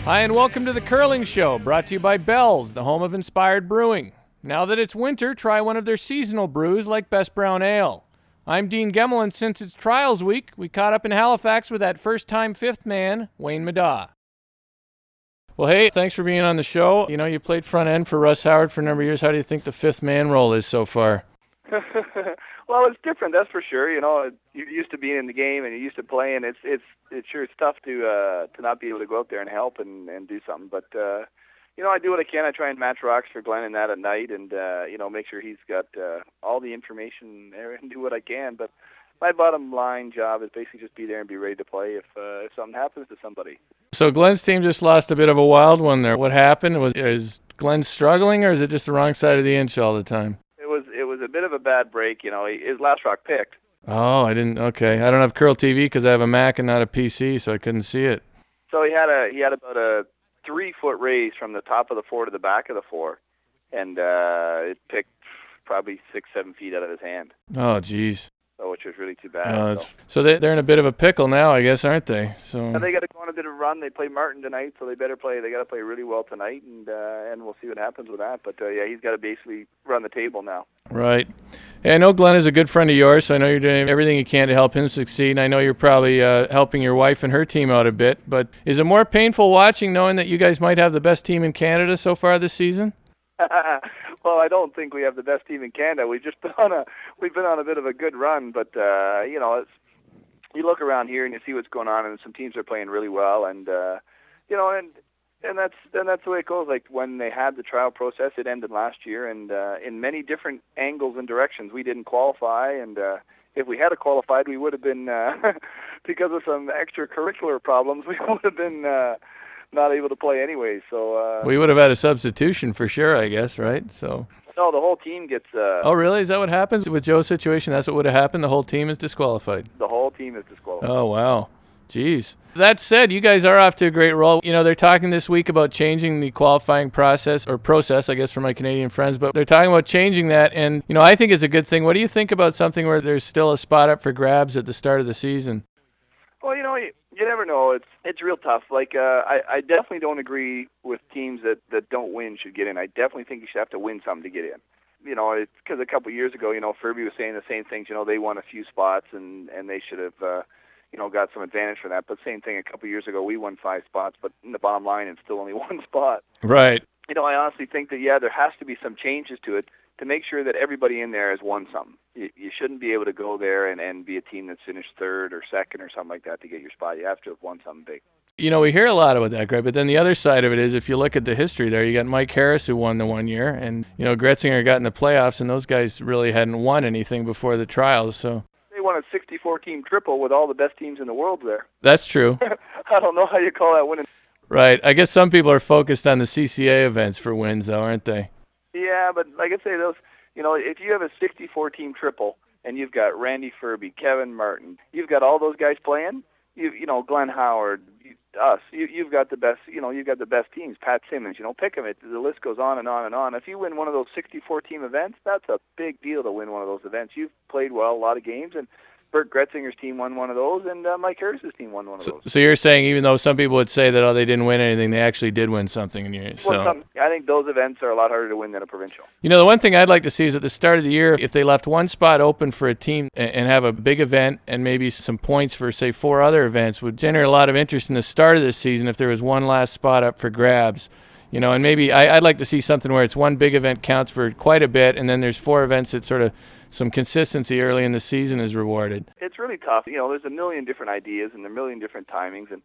Hi, and welcome to the Curling Show, brought to you by Bell's, the home of inspired brewing. Now that it's winter, try one of their seasonal brews like Best Brown Ale. I'm Dean Gemmel, and since it's Trials Week, we caught up in Halifax with that first-time fifth man, Wayne Middaugh. Well, hey, thanks for being on the show. You know, you played front end for Russ Howard for a number of years. How do you think the fifth man role is so far? Well, it's different, that's for sure. You know, you're used to being in the game and you're used to playing. It's sure it's tough to not be able to go out there and help and do something. But you know, I do what I can. I try and match rocks for Glenn and that at night, and you know, make sure he's got all the information there and do what I can. But my bottom line job is basically just be there and be ready to play if something happens to somebody. So Glenn's team just lost a bit of a wild one there. What happened? Is Glenn struggling, or is it just the wrong side of the inch all the time? It was a bit of a bad break. You know, his last rock picked. Oh, I didn't. Okay, I don't have Curl TV because I have a Mac and not a PC, so I couldn't see it. So he had about a 3-foot raise from the top of the floor to the back of the floor, and it picked probably 6-7 feet out of his hand. Oh, geez. So, which was really too bad. So they're in a bit of a pickle now, I guess, aren't they? So they got to go on a bit of a run. They play Martin tonight, so they better play. They got to play really well tonight, and we'll see what happens with that. But yeah, he's got to basically run the table now. Right. Hey, I know Glenn is a good friend of yours, so I know you're doing everything you can to help him succeed. And I know you're probably helping your wife and her team out a bit. But is it more painful watching, knowing that you guys might have the best team in Canada so far this season? Well, I don't think we have the best team in Canada. We've been on a bit of a good run, but you know, you look around here and you see what's going on, and some teams are playing really well, and you know, and that's the way it goes. Like when they had the trial process, it ended last year, and in many different angles and directions, we didn't qualify, and if we had qualified, we would have been because of some extracurricular problems, we would have been not able to play anyway. So we would have had a substitution for sure, I guess, right? So no, the whole team gets. Oh, really? Is that what happens with Joe's situation? That's what would have happened. The whole team is disqualified. The whole team is disqualified. Oh, wow. Jeez. That said, you guys are off to a great roll. You know, they're talking this week about changing the qualifying process, I guess, for my Canadian friends, but they're talking about changing that, and, you know, I think it's a good thing. What do you think about something where there's still a spot up for grabs at the start of the season? Well, you know, you never know. It's real tough. Like, I definitely don't agree with teams that don't win should get in. I definitely think you should have to win something to get in. You know, it's because a couple of years ago, you know, Furby was saying the same things. You know, they won a few spots, and they should have, you know, got some advantage for that. But same thing, a couple of years ago, we won 5 spots, but in the bottom line, it's still only 1 spot. Right. You know, I honestly think that, yeah, there has to be some changes to it to make sure that everybody in there has won something. You shouldn't be able to go there and be a team that's finished 3rd or 2nd or something like that to get your spot. You have to have won something big. You know, we hear a lot about that, Greg, but then the other side of it is if you look at the history there, you got Mike Harris who won the 1 year, and, you know, Gretzinger got in the playoffs, and those guys really hadn't won anything before the trials, so. They won a 64-team triple with all the best teams in the world there. That's true. I don't know how you call that winning. Right. I guess some people are focused on the CCA events for wins, though, aren't they? Yeah, but like I say, those, you know, if you have a 64-team triple and you've got Randy Furby, Kevin Martin, you've got all those guys playing, you know, Glenn Howard, you've got the best, you know, you've got the best teams, Pat Simmons, you know, pick them. The list goes on and on and on. If you win one of those 64-team events, that's a big deal to win one of those events. You've played well a lot of games, and Bert Gretzinger's team won one of those, and Mike Harris's team won one of those. So you're saying even though some people would say that, they didn't win anything, they actually did win something. I think those events are a lot harder to win than a provincial. You know, the one thing I'd like to see is at the start of the year, if they left 1 spot open for a team and have a big event and maybe some points for, say, 4 other events, would generate a lot of interest in the start of this season if there was 1 last spot up for grabs. You know, and maybe I'd like to see something where it's 1 big event counts for quite a bit, and then there's 4 events that sort of some consistency early in the season is rewarded. It's really tough. You know, there's a million different ideas and a million different timings, and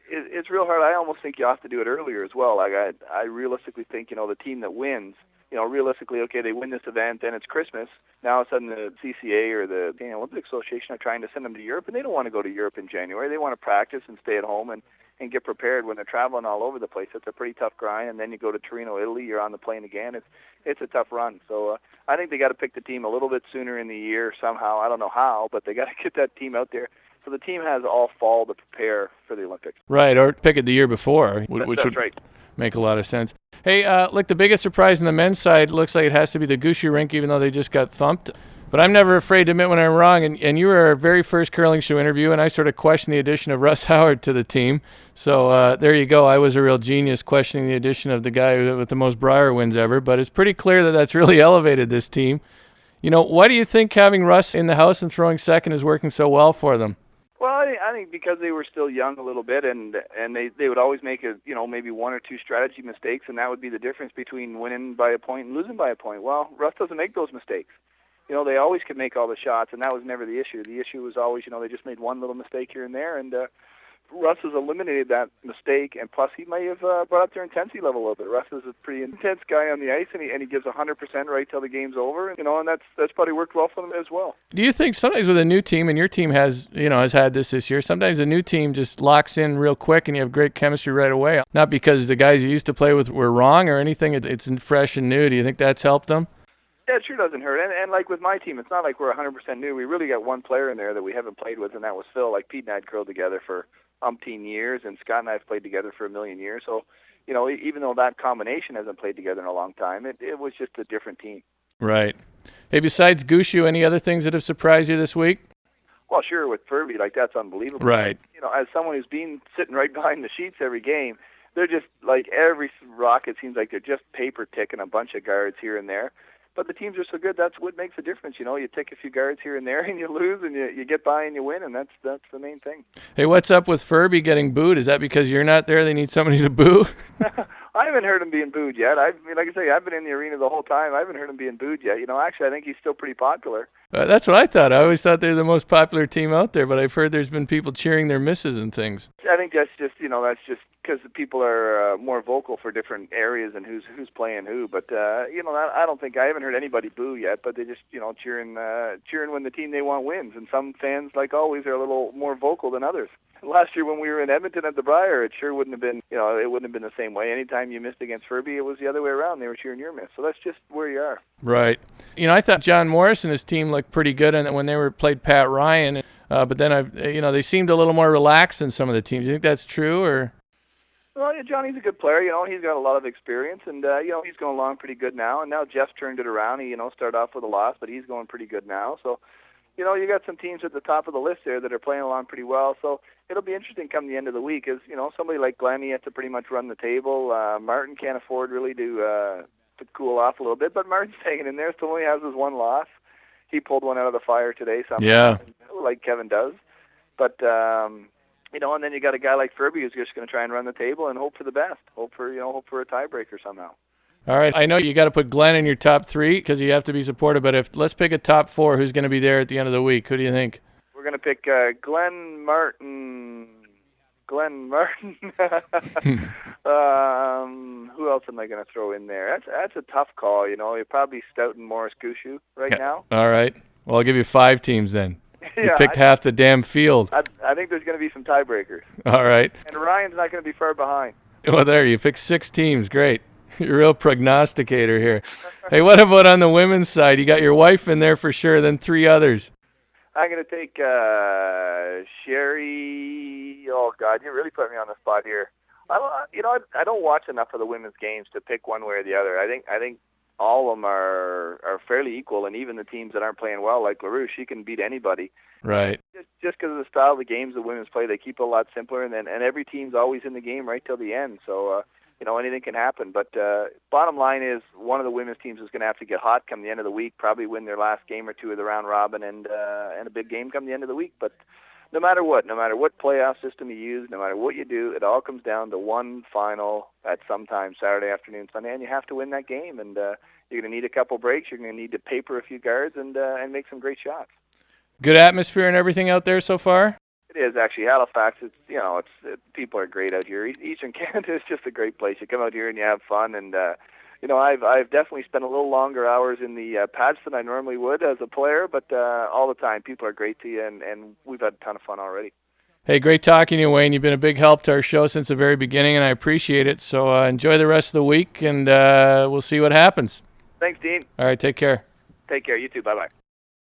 it's real hard. I almost think you have to do it earlier as well. Like I realistically think, you know, the team that wins, you know, realistically, okay, they win this event, then it's Christmas. Now all of a sudden the CCA or the Olympic Association are trying to send them to Europe, and they don't want to go to Europe in January. They want to practice and stay at home and get prepared when they're traveling all over the place. It's a pretty tough grind, and then you go to Torino, Italy, you're on the plane again. It's a tough run. So I think they got to pick the team a little bit sooner in the year somehow. I don't know how, but they got to get that team out there. So the team has all fall to prepare for the Olympics. Right, or pick it the year before, which that's would right. Make a lot of sense. Hey, look, the biggest surprise on the men's side looks like it has to be the Gushu rink, even though they just got thumped. But I'm never afraid to admit when I'm wrong, and you were our very first curling show interview, and I sort of questioned the addition of Russ Howard to the team. So there you go. I was a real genius questioning the addition of the guy with the most Brier wins ever, but it's pretty clear that that's really elevated this team. Why do you think having Russ in the house and throwing second is working so well for them? Well, I think because they were still young a little bit, and they would always make maybe one or two strategy mistakes, and that would be the difference between winning by a point and losing by a point. Well, Russ doesn't make those mistakes. They always could make all the shots, and that was never the issue. The issue was always, they just made one little mistake here and there, and Russ has eliminated that mistake, and plus he may have brought up their intensity level a little bit. Russ is a pretty intense guy on the ice, and he gives 100% right till the game's over, and that's probably worked well for them as well. Do you think sometimes with a new team, and your team has had this year, sometimes a new team just locks in real quick and you have great chemistry right away? Not because the guys you used to play with were wrong or anything, it's fresh and new. Do you think that's helped them? Yeah, it sure doesn't hurt. And like with my team, it's not like we're 100% new. We really got one player in there that we haven't played with, and that was Phil. Like Pete and I had curled together for umpteen years, and Scott and I have played together for a million years. So, even though that combination hasn't played together in a long time, it was just a different team. Right. Hey, besides Gushu, any other things that have surprised you this week? Well, sure, with Furby, that's unbelievable. Right. As someone who's been sitting right behind the sheets every game, they're just like every rock, it seems like they're just paper ticking a bunch of guards here and there. But the teams are so good, that's what makes a difference. You take a few guards here and there, and you lose, and you get by and you win, and that's the main thing. Hey, what's up with Furby getting booed? Is that because you're not there? They need somebody to boo? I haven't heard him being booed yet. Like I say, I've been in the arena the whole time. I haven't heard him being booed yet. Actually, I think he's still pretty popular. That's what I thought. I always thought they're the most popular team out there, but I've heard there's been people cheering their misses and things. I think that's just because the people are more vocal for different areas and who's playing who. But I haven't heard anybody boo yet. But they just cheering when the team they want wins. And some fans, like always, are a little more vocal than others. Last year when we were in Edmonton at the Brier, it sure wouldn't have been it wouldn't have been the same way. Anytime you missed against Furby, it was the other way around. They were cheering your miss. So that's just where you are. Right. I thought John Morris and his team looked pretty good when they played Pat Ryan. But then they seemed a little more relaxed than some of the teams. Do you think that's true, or? Well, yeah, Johnny's a good player. He's got a lot of experience, and he's going along pretty good now. And now Jeff turned it around. He started off with a loss, but he's going pretty good now. So, you got some teams at the top of the list there that are playing along pretty well. So it'll be interesting come the end of the week. As somebody like Glenn, he has to pretty much run the table. Martin can't afford really to cool off a little bit, but Martin's hanging in there. Still only has his one loss. He pulled one out of the fire today, like Kevin does. But and then you got a guy like Furby who's just going to try and run the table and hope for the best. Hope for a tiebreaker somehow. All right. I know you got to put Glenn in your top three because you have to be supportive. But let's pick a top four. Who's going to be there at the end of the week? Who do you think? We're going to pick Glenn Martin. Who else am I going to throw in there? That's a tough call. You're probably Stout and Morris Gushu now. All right. Well, I'll give you 5 teams then. You Yeah, picked half the damn field. I think there's going to be some tiebreakers. All right. And Ryan's not going to be far behind. Well, there, you picked 6 teams. Great. You're a real prognosticator here. Hey, what about on the women's side? You got your wife in there for sure, then 3 others. I'm going to take Sherry. Oh, God, you really put me on the spot here. I don't watch enough of the women's games to pick one way or the other. I think all of them are fairly equal, and even the teams that aren't playing well, like LaRue, she can beat anybody. Right. Just because of the style of the games the women's play, they keep it a lot simpler, and every team's always in the game right till the end. So, anything can happen. But bottom line is one of the women's teams is going to have to get hot come the end of the week, probably win their last game or two of the round robin, and a big game come the end of the week. But no matter what playoff system you use, no matter what you do, it all comes down to one final at some time Saturday afternoon, Sunday, and you have to win that game. And you're going to need a couple breaks. You're going to need to paper a few guards and make some great shots. Good atmosphere and everything out there so far? It is actually. Halifax, people are great out here. Eastern Canada is just a great place. You come out here and you have fun, and I've definitely spent a little longer hours in the pads than I normally would as a player, but all the time people are great to you, and we've had a ton of fun already. Hey, great talking to you, Wayne. You've been a big help to our show since the very beginning, and I appreciate it. So enjoy the rest of the week, and we'll see what happens. Thanks, Dean. All right, take care. Take care. You too. Bye-bye.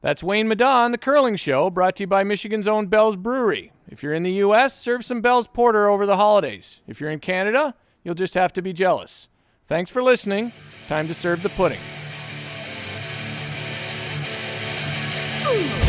That's Wayne Middaugh on The Curling Show, brought to you by Michigan's own Bell's Brewery. If you're in the U.S., serve some Bell's Porter over the holidays. If you're in Canada, you'll just have to be jealous. Thanks for listening. Time to serve the pudding. Woo!